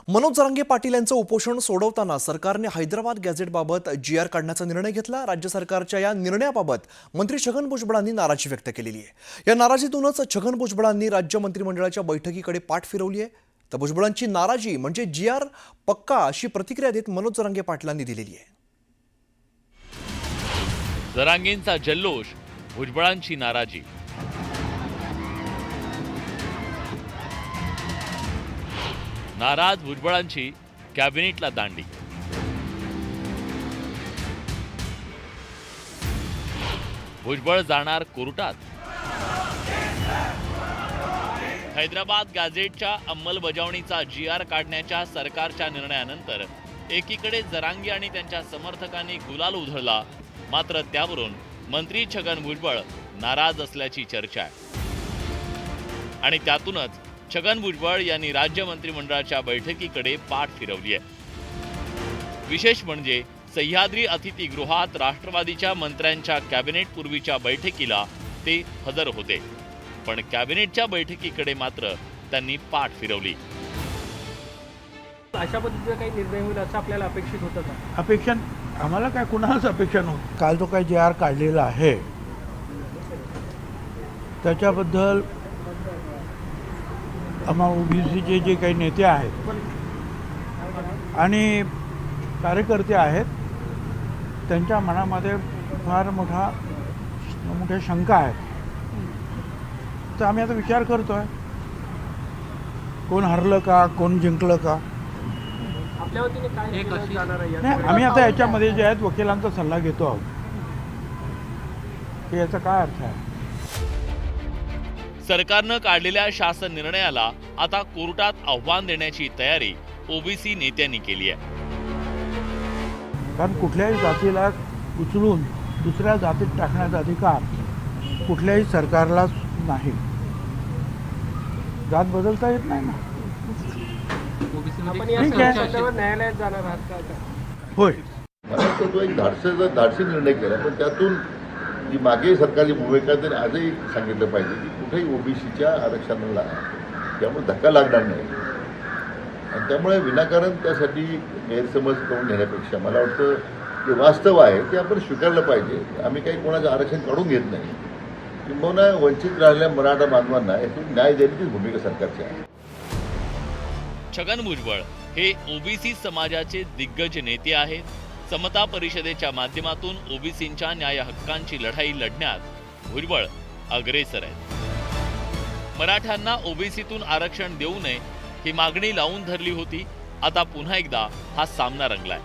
मनोज जरांगे पाटील यांचं उपोषण सोडवताना सरकारने हैदराबाद गॅझेटबाबत GR काढण्याचा निर्णय घेतला। राज्य सरकारच्या या निर्णयाबाबत मंत्री छगन भुजबळांनी नाराजी व्यक्त केलेली आहे। या नाराजीतूनच छगन भुजबळांनी राज्य मंत्रिमंडळाच्या बैठकीकडे पाठ फिरवली आहे। तर भुजबळांची नाराजी म्हणजे GR पक्का अशी प्रतिक्रिया देत मनोज जरांगे पाटलांनी दिलेली आहे। जरांगेंचा जल्लोष, भुजबळांची नाराजी। नाराज भुजबळांची कॅबिनेटला दांडी। भुजबळ जाणार कोर्टात। हैदराबाद गॅझेटच्या अंमलबजावणीचा GR काढण्याच्या सरकारच्या निर्णयानंतर एकीकडे जरांगे आणि त्यांच्या समर्थकांनी गुलाल उधळला, मात्र त्यावरून मंत्री छगन भुजबळ नाराज असल्याची चर्चा आहे। आणि त्यातूनच छगन भुजबळ यांनी राज्य मंत्रिमंडळाच्या बैठकीकडे पाठ फिरवली आहे। विशेष म्हणजे सह्याद्री अतिथीगृहात राष्ट्रवादीच्या मंत्र्यांच्या कॅबिनेट पूर्वीच्या बैठकीला ते हजर होते, पण कॅबिनेटच्या बैठकीकडे मात्र त्यांनी पाठ फिरवली। अशा पद्धतीचा काही निर्णय होईल असं आपल्याला अपेक्षित होतं का? अपेक्षा आम्हाला काय कुणालाच अपेक्षा नव्हती। काल जो काही GR काढलेला आहे त्याच्याबद्दल आम्हा OBCचे जे काही नेते आहेत आणि कार्यकर्ते आहेत त्यांच्या मनामध्ये फार मोठ्या शंका आहेत। तर आम्ही आता विचार करतोय कोण हरलं का, कोण जिंकलं का। आपल्या वतीने काय केलं जाणार आहे? नाही, आम्ही आता याच्यामध्ये जे आहेत वकिलांचा सल्ला घेतो आहोत की याचा काय अर्थ आहे। सरकारनं काढलेल्या शासन निर्णयाला आता कोर्टात आव्हान देण्याची तयारी OBC नेत्यांनी केली आहे। कारण कुठल्याही जातीला उचलून दुसऱ्या जातीत टाकण्याचा अधिकार कुठल्याही सरकारला नाही। जात बदलता येत नाही ना। आपण या संदर्भात न्यायालयात जाणार आहात का? होय, मला वाटतं तो एक धाडसी निर्णय केला, पण त्यातून जी मागे सरकारची भूमिका त्यांनी आजही सांगितलं पाहिजे की कुठेही OBCच्या आरक्षणाला त्यामुळे धक्का लागणार नाही। आणि त्यामुळे विनाकारण त्यासाठी गैरसमज करून घेण्यापेक्षा मला वाटतं जे वास्तव आहे ते आपण स्वीकारलं पाहिजे। आम्ही काही कोणाचं आरक्षण काढून घेत नाही, किंबहुना वंचित राहिलेल्या मराठा बांधवांना यातून न्याय देण्याची भूमिका सरकारची आहे। छगन भुजबळ हे OBC समाजाचे दिग्गज नेते आहेत। समता परिषदेच्या माध्यमातून OBCंच्या न्याय हक्कांची लढाई लढण्यात भुजबळ अग्रेसर आहेत। मराठ्यांना OBCतून आरक्षण देऊ नये ही मागणी लावून धरली होती। आता पुन्हा एकदा हा सामना रंगलाय।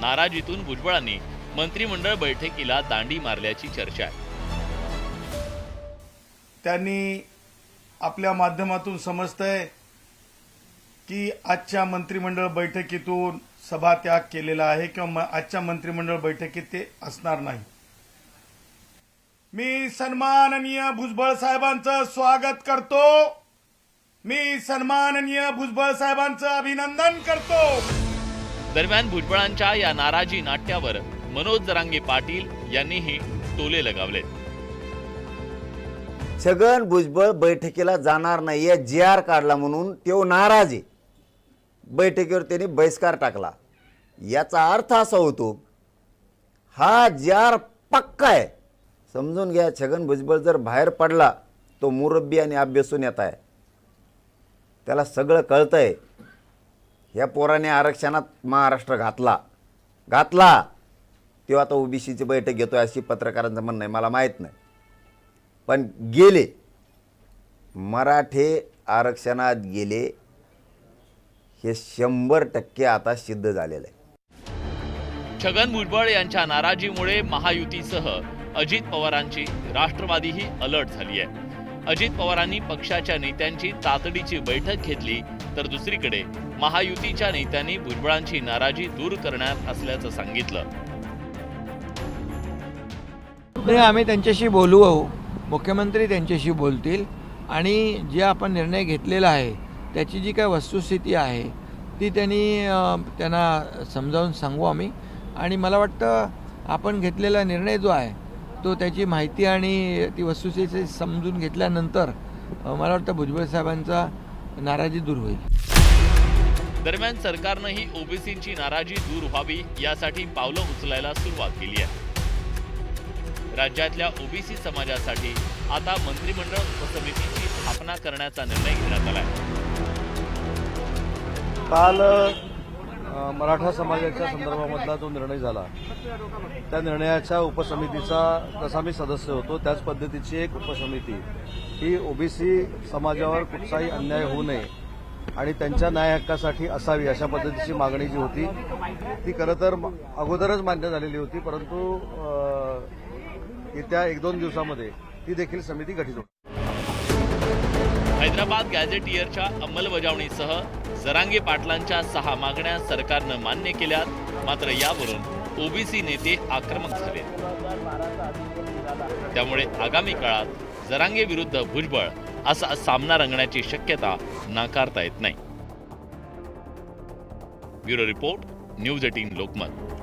नाराजीतून भुजबळांनी मंत्रिमंडळ बैठकीला दांडी मारल्याची चर्चा आहे। त्यांनी आपल्या माध्यमातून समजतंय की आजच्या मंत्रिमंडळ बैठकीतून सभात्याग केलेला आहे किंवा आजच्या मंत्रिमंडळ बैठकीत ते असणार नाही। मी सन्माननीय भुजबळ साहेबांचं स्वागत करतो। मी सन्माननीय भुजबळ साहेबांचं अभिनंदन करतो। दरम्यान भुजबळांच्या या नाराजी नाट्यावर मनोज जरांगे पाटील यांनीही टोले लगावले। छगन भुजबळ बैठकीला जाणार नाहीये, GR काढला म्हणून तो नाराज आहे। बैठकीवर त्यांनी बहिष्कार टाकला। याचा अर्थ असा होतो हा GR पक्का आहे। समजून घ्या, छगन भुजबळ जर बाहेर पडला तो मुरब्बी आणि अभ्यासून येत आहे। त्याला सगळं कळतंय। ह्या पोराने आरक्षणात महाराष्ट्र घातला तेव्हा आता OBCची बैठक घेतोय अशी पत्रकारांचं म्हणणं आहे। मला माहीत नाही, पण गेले मराठे आरक्षणात गेले हे 100% आता सिद्ध झालेलं आहे। छगन भुजबळ यांच्या नाराजीमुळे महायुतीसह अजित पवारांची राष्ट्रवादीही अलर्ट झाली आहे। अजित पवारांनी पक्षाच्या नेत्यांची तातडीची बैठक घेतली, तर दुसरीकडे महायुतीच्या नेत्यांनी भुजबळांची नाराजी दूर करणार असल्याचं सांगितलं। आम्ही त्यांच्याशी बोलू, मुख्यमंत्री त्यांच्याशी बोलतील आणि जे आपण निर्णय घेतलेला आहे त्याची जी काय वस्तुस्थिती आहे ती त्यांना समजावून सांगू आम्ही। आणि मला वाटतं आपण घेतलेला निर्णय जो आहे तो त्याची माहिती आणि ती वस्तुस्थिती समजून घेतल्यानंतर मला वाटतं भुजबळ साहेबांचा नाराजी दूर होईल। दरम्यान सरकारनंही ओबीसींची नाराजी दूर व्हावी यासाठी पावलं उचलायला सुरुवात केली आहे. राज्यातल्या ओबीसी समाजासाठी आता मंत्रिमंडळ उपसमितीची स्थापना करण्याचा निर्णय घेण्यात आलाय. काल मराठा समाजाच्या संदर्भामधला जो निर्णय झाला त्या निर्णयाच्या उपसमितीचा जसा मी सदस्य होतो त्याच पद्धतीची एक उपसमिती ही ओबीसी समाजावर कुठलाही अन्याय होऊ नये आणि त्यांच्या न्याय हक्कासाठी असावी अशा पद्धतीची मागणी जी होती ती खरं तर अगोदरच मान्य झालेली होती, परंतु येत्या 1-2 दिवसामध्ये ती देखील समिती गठीत होईल. हैदराबाद गॅझेटियरच्या अंमलबजावणीसह जरांगे पाटलांच्या 6 मागण्या सरकारनं मान्य केल्यात. मात्र यावरून ओबीसी नेते आक्रमक झाले. त्यामुळे आगामी काळात जरांगे विरुद्ध भुजबळ असा सामना रंगण्याची शक्यता नाकारता येत नाही. Bureau report, news 18 Lokmat.